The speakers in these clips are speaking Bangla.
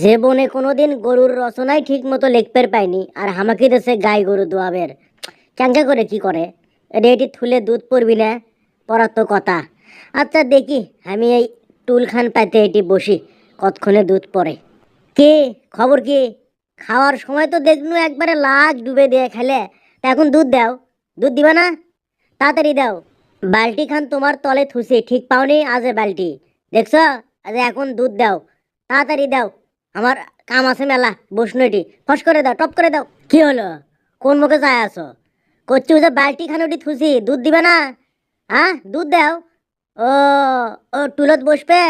জীবনে কোনোদিন গরুর রচনাই ঠিক মতো লিখতে পাইনি, আর আমাকে দেশে গাই গরু দোয়াবের ক্যাঙ্কা করে কি করে। এটি থুলে দুধ পড়বি না, পড়ার তো কথা। আচ্ছা দেখি, আমি এই টুলখান পাইতে এটি বসি, কতক্ষণে দুধ পড়ে। কি খবর কি? খাওয়ার সময় তো দেখনু একবারে লাগ ডুবে দিয়ে খেলে, তা এখন দুধ দাও। দুধ দিবা না? তাড়াতাড়ি দাও। বালটি খান তোমার তলে থুসি, ঠিক পাওনি আজে বালটি, দেখছ? আজ এখন দুধ দাও, তাড়াতাড়ি দাও। আমার কাম আছে মেলা, বসনু এটি ফস করে দাও, টপ করে দাও। কি হলো? কোন মুখে চায় আছো? করছি যে বালটি খান ওটি থুসি, দুধ দিবে না? হ্যাঁ, দুধ দাও। ও, ও টুলত বসবে,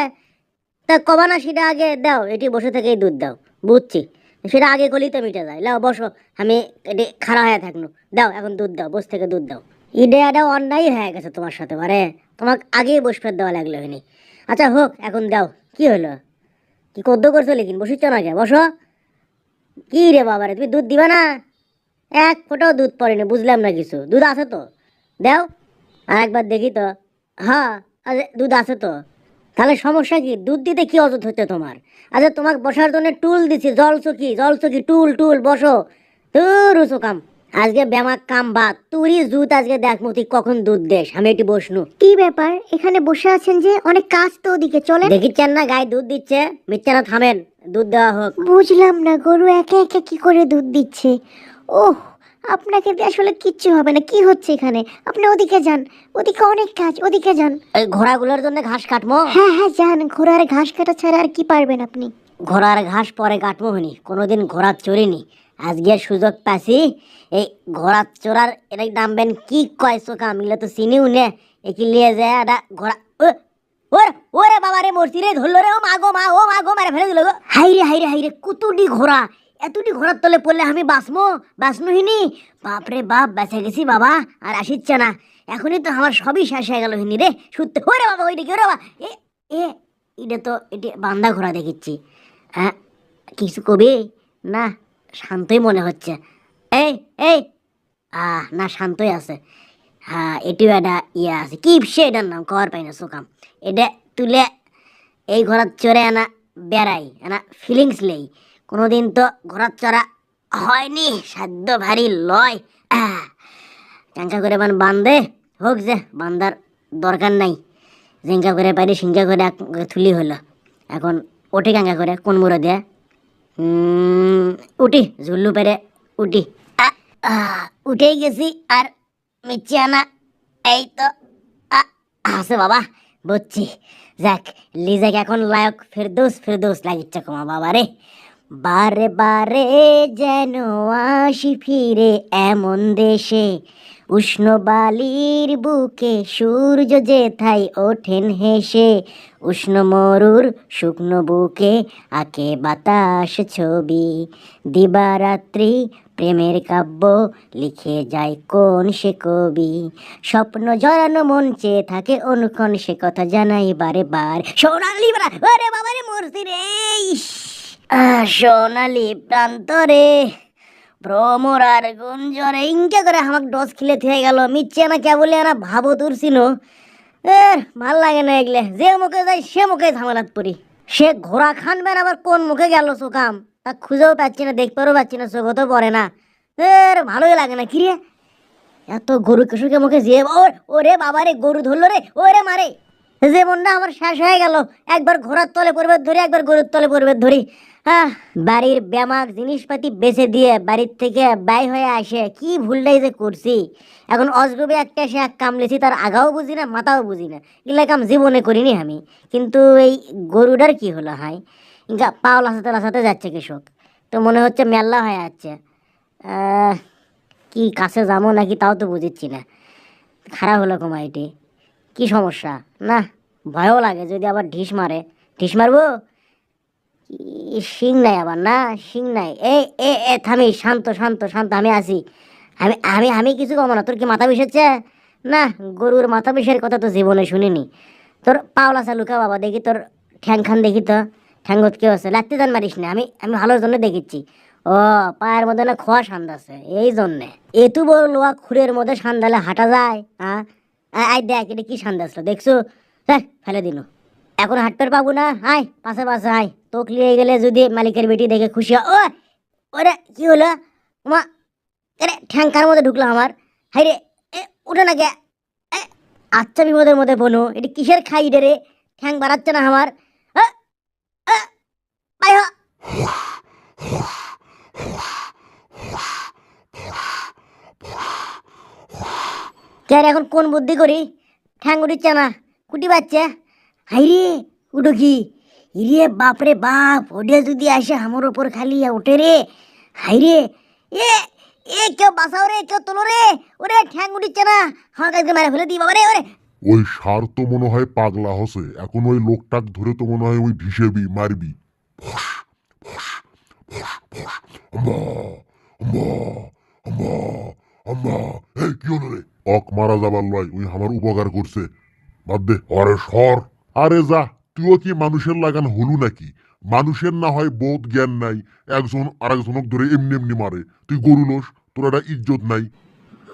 তা কবা না সেটা আগে দাও, এটি বসে থেকেই দুধ দাও। বুঝছি, সেটা আগে গলিতে মিটে যায়। লাও বসো, আমি এটি খাড়া হয়ে থাকনু। দাও এখন দুধ দাও, বস থেকে দুধ দাও। ইডেয়াটা অন্যায় হয়ে গেছে তোমার সাথে, মানে তোমাকে আগেই বসবে দেওয়া লাগলো হয়নি। আচ্ছা হোক, এখন দাও। কি হলো? কি কদ্দ করছো লেকিন, বসিচ্ছ না কে? বসো। কি রে বাবারে, তুমি দুধ দিবা না? এক ফোঁটাও দুধ পড়েনি, বুঝলাম না কিছু। দুধ আছে তো, দাও। আর একবার দেখি তো। হ্যাঁ, আরে দুধ আছে তো। তাহলে সমস্যা কি? দুধ দিতে কি অজুত হচ্ছে তোমার? আচ্ছা তোমাকে বসার জন্য টুল দিছি, জলচকি জলচকি, টুল টুল বসো। তোর রুসো কাম, আজকে ব্যামাক কাম বাদ তুরি জুত। আজকে দেখ মতি কখন দুধ দেশ, আমি এটি বসনু। কি ব্যাপার, এখানে বসে আছেন যে? অনেক কাজ তো, ওদিকে চলেন। দেখিচ্ছেন না গায়ে দুধ দিচ্ছে? মিথ্যা না, থামেন, দুধ দেওয়া হোক। বুঝলাম না, গরু একে একে কি করে দুধ দিচ্ছে? ওহ, আপনাকে দিয়ে আসলে কিচ্ছু হবে না। কি হচ্ছে এখানে? আপনি ওদিকে যান, ওদিকে অনেক কাজ, ওদিকে যান। এই ঘোড়াগুলোর জন্য ঘাস কাটবো। হ্যাঁ হ্যাঁ যান, ঘোড়ার ঘাস কাটা ছাড়া আর কি পারবেন আপনি? ঘোড়ার ঘাস পরে কাটবো হনি, কোনোদিন ঘোড়া চড়িনি। আজকে সুযোগ পাইছি, এই ঘোড়া চড়ার এটা নামবেন কি কয় চোখা মিলে তো চিনিও নে। একি লিয়ে যায় একটা ঘোড়া। ওরে ওরে বাবা রে, মূর্তি রে ধরলো রে। ও মা গো মা, ও মা গো, মারে ফেলে দিল গো। হাইরে হাইরে হাইরে, কতটি ঘোড়া! এতটি ঘোড়ার তলে পড়লে আমি বাঁচমো হিনি। বাপরে বাপ, বেঁচে গেছি বাবা, আর আসিচ্ছে না। এখনই তো আমার সবই শেষ হয়ে গেল হিনি রে। সত্যি ওরে বাবা, ওইটা কি? ওরে বাবা, এ এ এটা তো এটি বান্দা ঘোড়া দেখিচ্ছি। হ্যাঁ, কিছু কবি? না, শান্তই মনে হচ্ছে। এই এই, না শান্তই আছে। হ্যাঁ, এটিও একটা ইয়ে আছে, কি সে এটার নাম কর পাই না সোকাম। এটা তুলে এই ঘোড়ার চড়ে আনা বেড়াই আনা ফিলিংস লেই। কোনোদিন তো ঘোড়ার চড়া হয়নি, সাধ্য ভারী লয়। চাঙ্কা করে বান্ধে হোক, যে বান্দার দরকার নাই। জিঙ্কা করে পারি সিঙ্কা করে থুলি হলো। এখন ওঠে কাঙ্কা করে কোন মুড়ো দেয়া। উঠি ঝুল্লু পেরে উঠি। উঠেই গেছি, আর মিচ্ছি আনা এই তো আছে বাবা, বুঝছি। যাক, লিজাক এখন লায়ক ফেরদৌস ফেরদৌস লাগিচ্ছে কমা বাবা রে। বারে বারে যেন আসি ফিরে এমন দেশে, উষ্ণ বালির বুকে সূর্য যেথায় ওঠেন হেসে, উষ্ণ মরুর শুকনো বুকে আঁকে বাতাস ছবি, দিবারাত্রি প্রেমের কাব্য লিখে যায় কোন সে কবি, স্বপ্ন জড়ানো মন চেয়ে থাকে অনুক্ষণ সে কথা জানাই বারে বার। সোনালি ওরে বাবারে, মরছি রে। ইস, সোনালি প্রান্তরে ভ্রমরার গুঞ্জরে ইনকে করে আমাকে ডস খিলে থেকে গেল। মিচ্ছে না কে বলে না ভাবো তুরছিল। ভাল লাগে না এগুলো, যে মুখে যাই সে মুখে ঝামেলাত পড়ি। সে ঘোড়া খানবেন আবার কোন মুখে গেল চোখাম, তা খুঁজেও পাচ্ছি না, দেখতেও পাচ্ছি না, চোখও তো পড়ে না। ভালোই লাগে না। কিরে এত গরু কেশুকে মুখে যে ওরে বাবা রে, গরু ধরলো রে, ওরে মারে। জীবনটা আমার শেষ হয়ে গেল। একবার ঘোড়ার তলে পড়বে ধরি, একবার গরুর তলে পড়বে ধরি। বাড়ির ব্যামাক জিনিসপাতি বেচে দিয়ে বাড়ির থেকে ব্যয় হয়ে আসে, কি ভুলটাই যে করছি। এখন অজগবে একটা সে এক কামলেছি, তার আগাও বুঝি না মাথাও বুঝি না, এগুলা কাম জীবনে করিনি আমি। কিন্তু এই গরুটার কি হলো? হাই পাও লাসাতে লাসাতে যাচ্ছে কৃষক, তো মনে হচ্ছে মেল্লা হয়ে যাচ্ছে। কি কাছে যাবো নাকি তাও তো বুঝিচ্ছি না। খারাপ হলো কমাইটি, কি সমস্যা? না, ভয়ও লাগে যদি আবার ঢিস মারে। ঢিস মারবো? শিং নাই আবার, না শিং নাই। এ এ এ থামি, শান্ত শান্ত শান্ত, আমি আছি। আমি আমি আমি কিছু কমো না। তোর কি মাথা বিষেছে? না, গরুর মাথা বিষের কথা তো জীবনে শুনিনি। তোর পাওলা চালুকা বাবা, দেখি তোর ঠ্যাং খান দেখি তো। ঠ্যাঙ্গত কেউ আছে? লাগতে জান মারিস না, আমি আমি ভালোর জন্য দেখিচ্ছি। ও, পায়ের মধ্যে না খোয়া সান্দাছে, এই জন্যে। এতু বড় লোয়া খুরের মধ্যে সান্দালে হাঁটা যায়? হ্যাঁ, আই দেখ এটা কি সান্দাসলো দেখছো? ফেলে দিল। এখন হাঁটতে পাবো না, আয় পাশে পাশে আয়, তোক লিয়ে গেলে যদি মালিকের বেটি দেখে খুশি হয়। ও ওরে কি হলো মা, আরে ঠ্যাংকার মধ্যে ঢুকলো আমার, হাই রে, এ উঠে না কে, এ, আচ্ছা বিপদের মধ্যে বনু, এটি কিসের খাই রে, ঠ্যাং বাড়াচ্ছে না আমার, এ, এ, আয় হ। কে রে, এখন কোন বুদ্ধি করি, ঠ্যাং উঠিচ্ছে না, কুটি বাচ্চা, হাই রে, উঠো কি, ইরে বাপরে বাপ, ওটা যদি আসে আমার ওপর খালি ওঠে রে, হাই রে, এ এ কেউ বাঁচাও রে, কেউ তোলো রে, ওরে ঠ্যাং উঠিচ্ছে না, আমাকে একদম মেরে ফেলে দিই বাবা রে, ওরে। ওই সার তো মনে হয় পাগলা হসে, এখন ওই লোকটাক ধরে তো মনে হয় ওই ভিসেবি মারবি। ফস, ফস, ফস, ফস। আম্মা, আম্মা, আম্মা, আম্মা। এই কি হলো রে? অক মারা যাবার লয়, ওই আমার উপকার করছে, বাদ দে। আরে সর, আরে যা, তুইও কি মানুষের লাগান হলু নাকি? মানুষের না হয় বোধ জ্ঞান নাই, একজন আর একজনক ধরে এমনি এমনি মারে, তুই গরু লোস, তোর একটা ইজ্জত নাই।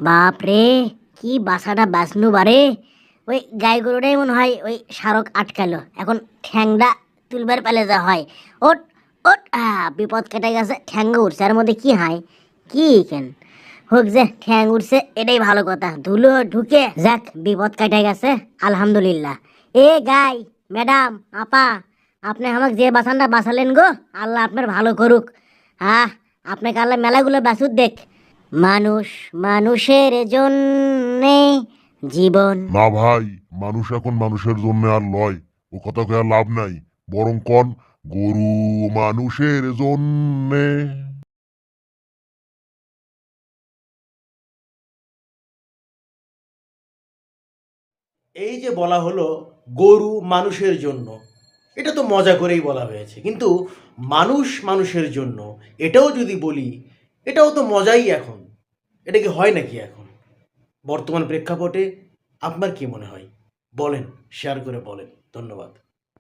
বাপ রে, কি বাসাটা বাঁচনু বারে, ওই গাই গরুটাই মনে হয় ওই সারক আটকালো, এখন ঠ্যাংটা তুলবার পেলে যা হয়, ওট ওট, বিপদ কেটে গেছে, ঠ্যাং উঠছে, আর মধ্যে কি হয়, কি কেন হোক যে ঠ্যাং উঠছে, এটাই ভালো কথা, ধুলো ঢুকে যাক, বিপদ কেটে গেছে, আলহামদুলিল্লাহ। এ গাই ম্যাডাম আপা, আপনি আমাকে যে বাসানটা বাঁচালেন গো, আল্লাহ আপনার ভালো করুক, আপনাকে আল্লাহ মেলাগুলো বাসুর দেখ, মানুষ মানুষের জন্যে জীবন। না ভাই, মানুষ এখন মানুষের জন্য আর লয়, ও কথা কয়ে আর লাভ নাই, বরং কন গরু মানুষের জন্যে। এই যে বলা হলো গরু মানুষের জন্য, এটা তো মজা করেই বলা হয়েছে, কিন্তু মানুষ মানুষের জন্য এটাও যদি বলি, এটাও তো মজাই। এখন এটা কি হয় নাকি এখন বর্তমান প্রেক্ষাপটে? আপনার কি মনে হয় বলেন, শেয়ার করে বলেন। ধন্যবাদ।